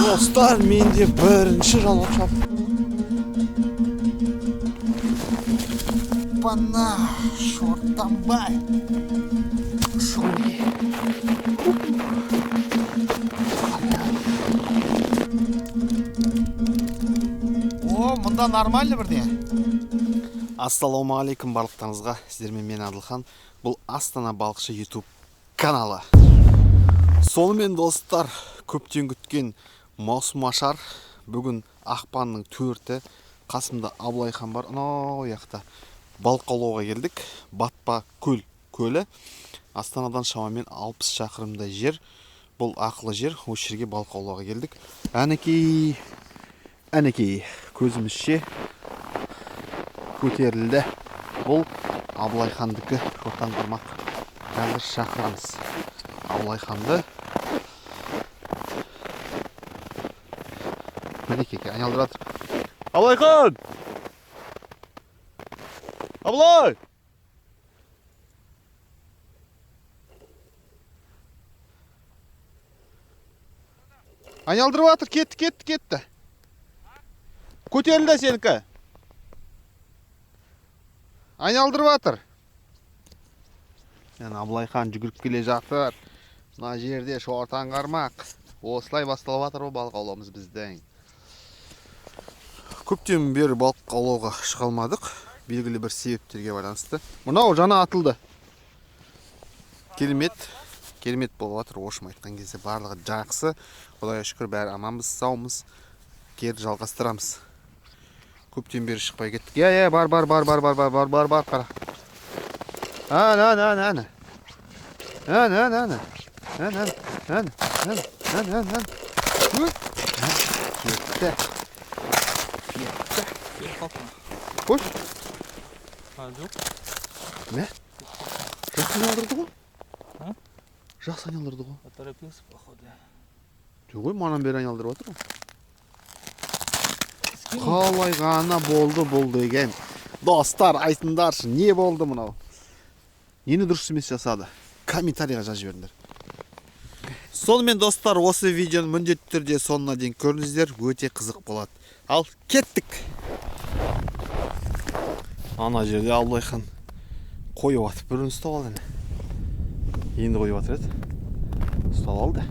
Dostlar, менде бірінші жалғап шалды. Пана, шортанбай. О, мұнда нормально бірде. Ассалаумағалейкум барлықтарыңызға. Сіздермен мен Адылхан. Бұл Астана балықшы YouTube каналы. Сонымен достар, көптен күткен маусымашар. Бүгін ақпанның 4-і. Қасымда Абылайхан бар. Анау яқта балық аулауға келдік. Батпа көлі. Астанадан шамамен 60 шақырымдай жер. Бұл ақылы жер. Осы жерге балық аулауға келдік. Әнекей көзімізше көтерілді. Бұл Абылайхандікі шортан қармақ. Қазір шақырамыз Абылайханды. Мінекеке айналдырады. Абылайхан! Абылай! Айналдырып атыр, кетті. Көтерілді сенікі. Айналдырып атыр. Абылайхан жүгіріп келе жатыр. Мына жерде шортан қармақ. Осылай басталып жатыр балық аулауымыз біздің. Көптен бері балық аулауға шыға алмадық. Белгілі бір себептерге байланысты. Мынау жаңа атылды. Керемет болып жатыр. Ошым айтқан кезде барлығы жақсы. Құдайға шүкір бәрі аманбыз, саумыз. Кері жалғастырамыз. Көптен бері шықпай кеттік. Бар, қара. Ана. Koş. Yok. Ne? Жақсы айналдырды ғой? Ha? Жақсы айналдырды ғой? Торопился, походу. Жоқ ғой, манан бері айналдырып отыр ғой. Қалай ғана болды екен. Достар, айтыңдаршы, не болды мынау? Нені дұрыс емес жасады? Комментарийға жазып жіберіңдер. Сонымен достар, осы видеоны міндетті түрде соңына дейін көріңіздер, өте қызық болады. Ал кеттік. Ана жерде Абылайхан қойып атып, бірін ұстап алды. Енді қойып атыр еді. Ұстап алды.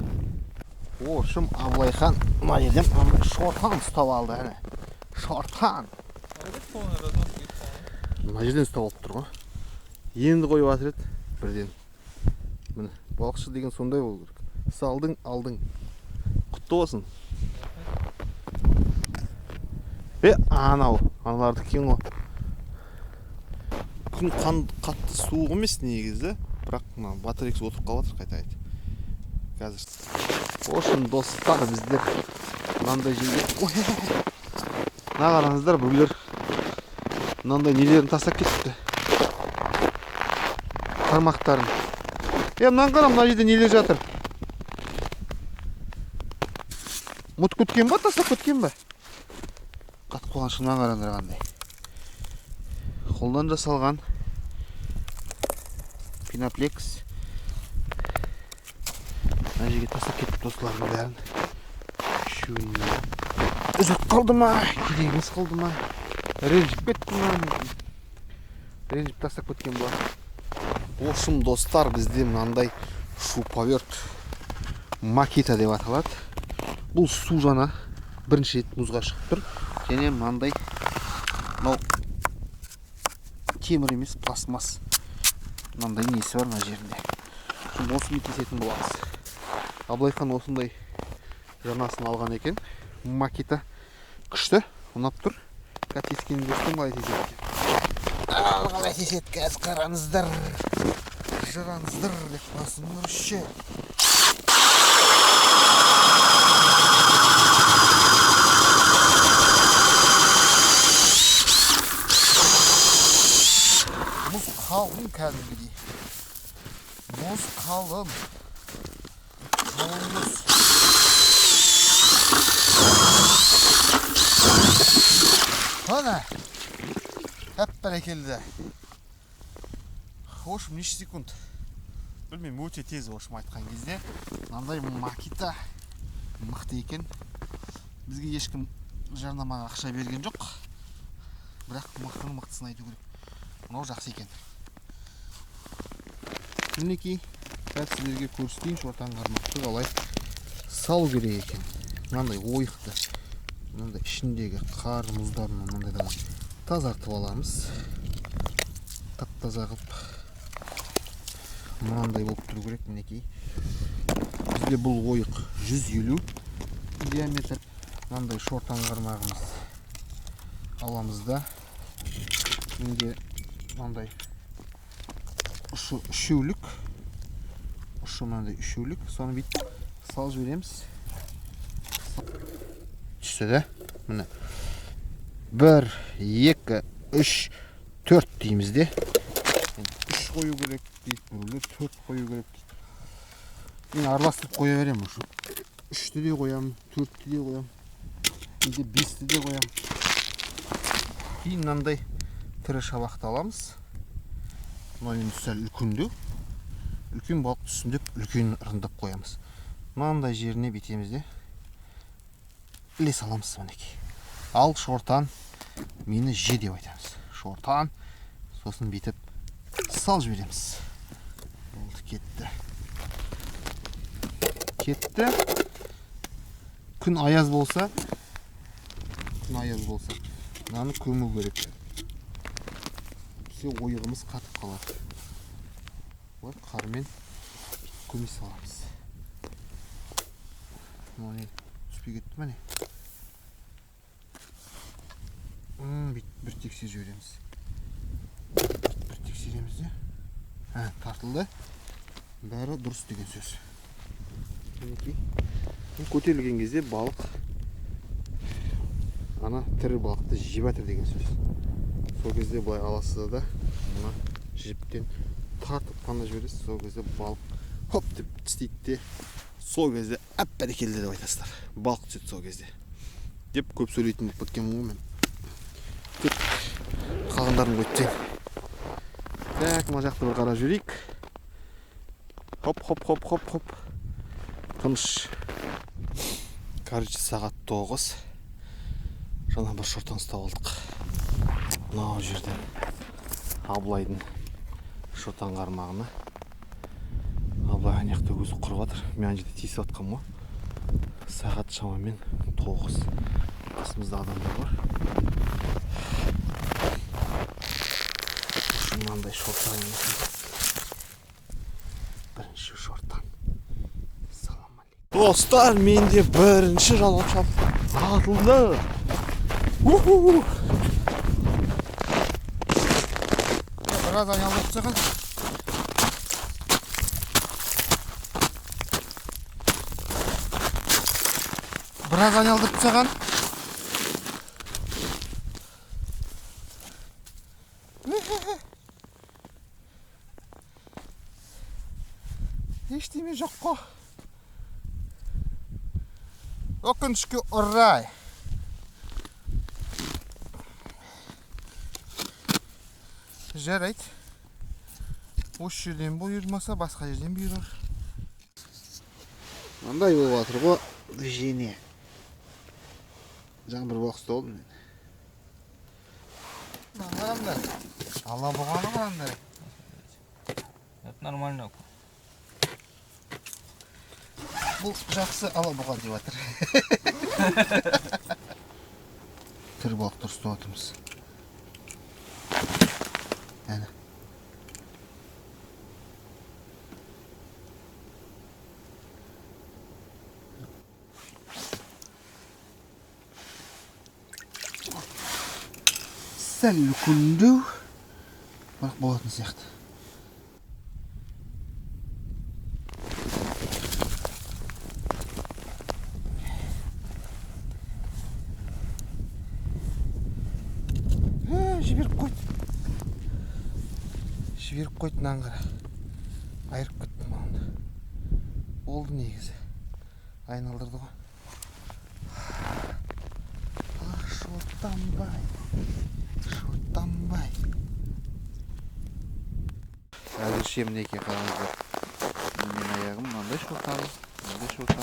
Ошым Абылайхан мына жерден шортан ұстап алды. Шортан. Мына жерден ұстап алып тұр ғой. Енді қойып атыр еді. Бірден. Міне, балықшы деген сондай болу керек. Салдың, алдың. Құтты болсын. Аналарды кен ғой. Күн қатты суық емес негізі. Бірақ батарейкс отырып қалып жатыр қайта. Қазір. Ошын достар, біздер мынандай жерге. Мына қараңыздар, бүлер мынандай нелерін тастап кетіпті. Қармақтарын. Мынаны қара, мына жерде нелер жатыр. Мұт көткен ба, тастап көткен ба? Қатып қойған шыннан қараңдар қандай. Қолдан жасалған пинаплекс. Мына жерге тастап кетіп достылардың бәрін. Үзіп қалды ма? Керегіміз қалды ма? Ренжіп кетті ма? Ренжіп тастап кеткен ба? Ошым достар, бізде мынандай шуповерт макита деп аталады. Бұл су жана бірінші рет мұзға шығып тұр. Және мынандай темір емес, пластмасс. Мынандай несі бар мына жерінде. Осыны кесетін боламыз. Абылайхан осындай жаңасын алған екен. Макита күшті, ұнап тұр. Кәтескенін көрсем қалай теседі екен. Қалай теседі, кәз қараңыздар. Жараңыздар деп басым ұрышы. Мұз қалың кәдімгідей. Мұз қалың. Қалыңыз. Ана. Әп бәрекелді. Ошым неше секунд? білмеймін, өте тезошым айтқан кезде. Мынандай Makita мықты екен. Бізге ешкім жарнамаға ақша берген жоқ. Бірақ мықтысын айту керек. Мынау жақсы екен. Мінекей, қазір сіздерге көрсетейін шортан қармақты қалай салу керек екен. Мынандай ойықты. Мынандай ішіндегі қар, мұздарын мынандайдан тазартып аламыз. Тап-таза қылып. Мынандай болып тұру керек, мінекей. Бізде бұл ойық 150 диаметр. Мынандай шортан қармағымыз аламыз да. Менде мынандай ұшы үшеулік. Ұшы мынандай үшеулік. Соны бүйтіп салып жібереміз. Түсті да? Міне. 1, 2, 3, 4 дейміз де. 3 қою керек дейді, біреулер 4 қою керек дейді. Мен араластырып қоя берем ұшы. 3-ті де қоям, 4-ті де қоям. Кейде 5-ті де қоям. Кейін мынандай тірі шабақты аламыз. Мына енді сәл үлкендеу. Үлкен балық түссін деп үлкен ырындап қоямыз. Мынандай жеріне бетеміз де іле саламыз мінекей. Ал шортан мені же деп айтамыз. Шортан, сосын бетіп сал жібереміз. Болды, кетті. Кетті. Күн аяз болса, мынаны көму керек. Все ойығымыз қатып қалады. Олар қармен көме саламыз. Мына түспей кетті ме не? Bir тексер жібереміз. Bir тексереміз де. Тартылды. Бәрі дұрыс деген сөз. Мінекей. Көтерілген кезде балық ана тірі балықты жеп жатыр деген сөз. Сол кезде былай аласыз да, мына жіптен тартып қана жібересіз. Сол кезде балық хоп деп тістейді де, сол кезде әп-бәрекелді деп айтасыздар. Балық түседі сол кезде. Деп көп сөйлейтін болып кеткенмін ғой мен. Қалғандарын қойттен. Так, мына жақты бір қарап жүрейік. Хоп. Тыныш. Короче, сағат 9. Жаңа бір шортан ұстап алдық. Мынау жерден Абылайдың шортан қармағына. Абылай аяқты өзі құрып жатыр. Мен ана жерде тиісіп жатқанмын ғой. Сағат шамамен 9. Қасымызда адамдар бар. Мынандай шортан. Бірінші шортан. Салам алейкум. Достар, менде бірінші жалауша атылды. Біраз айналдырып тастаған. Ештеме жоқ қой. Өкінішке орай. Жарайды. Осы жерден бұйырмаса, басқа жерден бұйырар. Мындай болып жатыр ғой движение. Жаңа бір балық ұстап алдым мен. Қараңдар. Алла бұғаны қараңдар. Это нормально. Бұл жақсы ала бұға деп жатыр. Тірі балықтар ұстап жатырмыз. Әне. Сәл үлкендеу, бірақ болатын сияқты. Жіберіп қойды наңғыра. Айырып кеттім маңында. Олды негізі. Айналдырды ғой. Шортанбай. Әзірше мінекей қараңыздар. Мындай шортан, мындай шортан.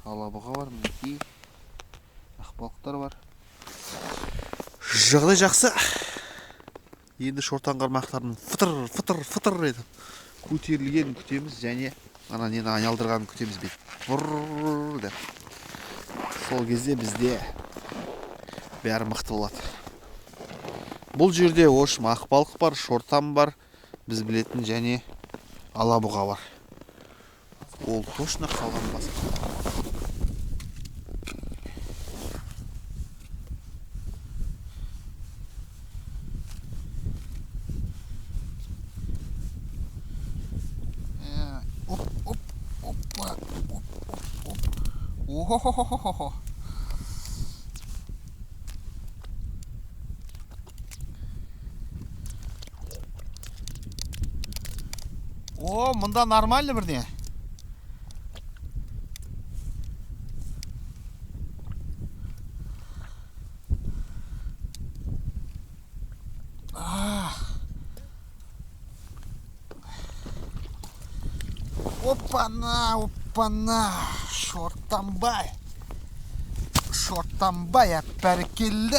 Алабұға бар, мінекей. Ақбалықтар бар. Жағдай жақсы. Енді шортан қармақтарын фытыр етіп көтерілгенін күтеміз, және ана нені айналдырғанын күтеміз бет. Бұрр деп. Сол кезде бізде бәрі мықты болады. Бұл жерде ош ақбалық бар, шортан бар, біз білетін, және алабұға бар. Ол точно қалған басқа. О-хо-хо-хо-хо-хо. О, мұнда нормально бірден. Опана, шортанбай. Шортанбай, әппәрі келді.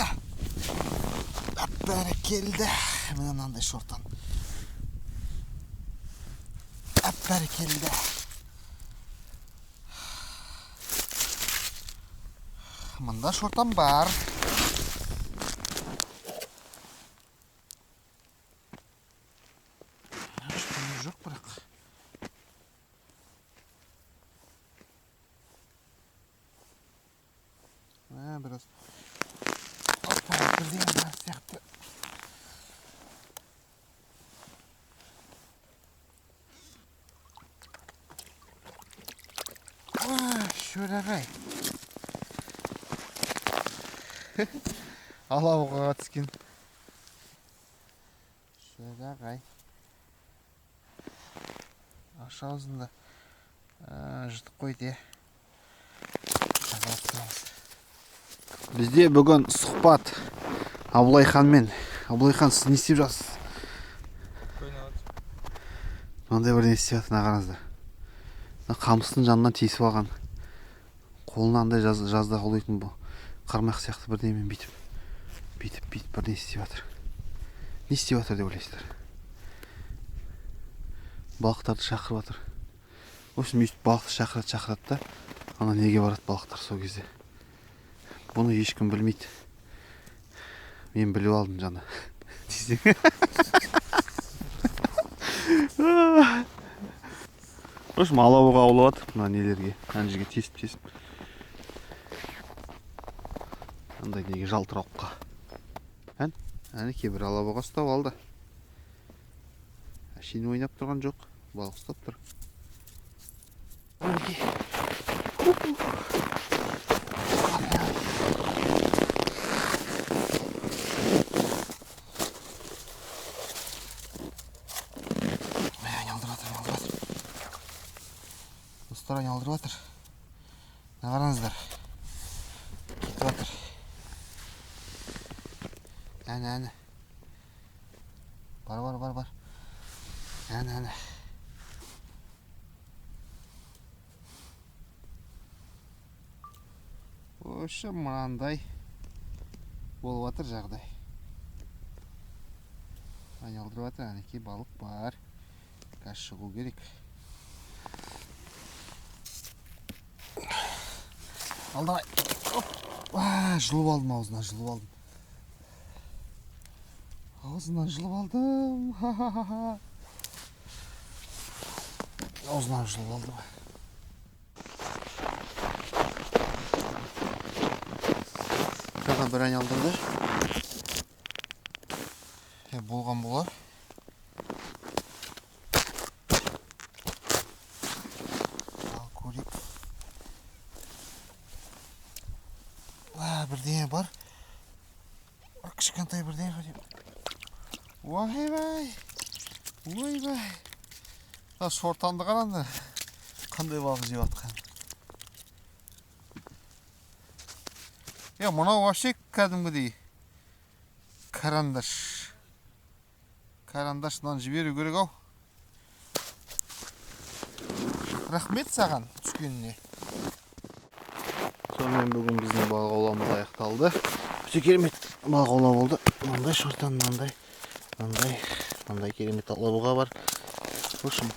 Міне мынандай шортан. Әппәрі келді. Мында шортан бар. Шортан жоқ бірақ. Біраз. Опа, бірден бар сияқты. Шөлағай. Алауға түскен. Шөлағай. Аша аузында жытып қойды. Бізде бүгін сұхбат Абылайханмен. Абылайхан, сіз не істеп жатсыз? Мынандай бір не істеп жатыр, қараңыздар. Қамыстың жанынан тесіп алған. Қолына андай жазда қолайтын бұл. Қармақ сияқты бірдемен бүйтіп бір не істеп жатыр. Не істеп жатыр деп ойлайсыздар? Балықтарды шақырып жатыр. Осы мүйістіп балықты шақырады да, ана неге барады балықтар сол кезде. Бұны ешкім білмейді. Мен біліп алдым жана. Өшім алауға аулап жатыр, мына нелерге, ән жерге тесіп. Андай неге жалтырауыққа. Әнеке бір алауға ұстап алды. Әшейін ойнап тұрған жоқ, балық ұстап тұр. Достар айналдырып жатыр. Қараңыздар. Кетіп жатыр. Әне. Бар. Әне. Ошы мынандай болып жатыр жағдай. Айналдырып жатыр, әнеке балық бар. Қазір шығу керек. Алдағай. Жылып алдым аузынан, Аузынан жылып алдым. Аузынан жылып алдым. Жаңа бір айналдырды. Болған болар. Ал көрейік. Бірдеңе бар. Кішкентай бірдеңе көрейік. Ойбай. Шортанды қараңдар. Қандай балық жеп жатқан. Мынау вообще кәдімгідей карандаш. Карандашынан жіберу керек ау. Рахмет саған түскеніне. Сонымен бүгін біздің балық ауламыз аяқталды. Өте керемет балық аулау болды. Мынандай шортан, мынандай керемет алабұға бар. В общем,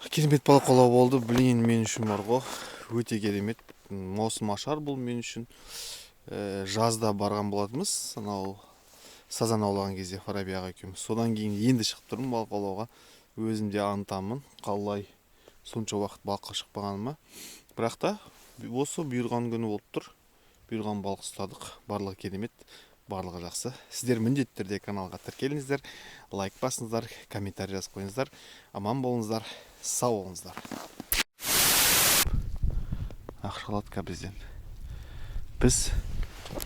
керемет балық аулау болды. Блин, мен үшін бар ғой. Өте керемет. Маусым ашар бұл мен үшін. Жазда барған болатымыз. Анау сазан аулаған кезде Фарабияға екеуміз. Содан кейін енді шығып тұрмын балық аулауға. Өзім де антамын. Қалай сонша уақыт балыққа шықпағаныма. Бірақ та осы бұйырған күні болып тұр. Бұйырған балық ұстадық. Барлығы керемет, барлығы жақсы. Сіздер міндетті түрде каналға тіркеліңіздер, лайк басыңыздар, комментарий жазып қойыңыздар. Аман болыңыздар, сау болыңыздар. Ақшалатқа бізден. Біз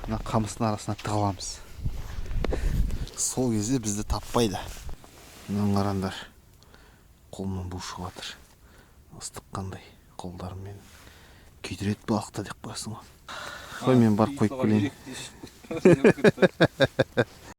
мына қамыстың арасына тығыламыз. Сол кезде бізді таппайды. Мынаны қараңдар. Қолымнан бу шығып жатыр. Ыстық қандай қолдарыммен. Күйдірет балықта деп қоясың ғой. Қой мен бар қойып келейін.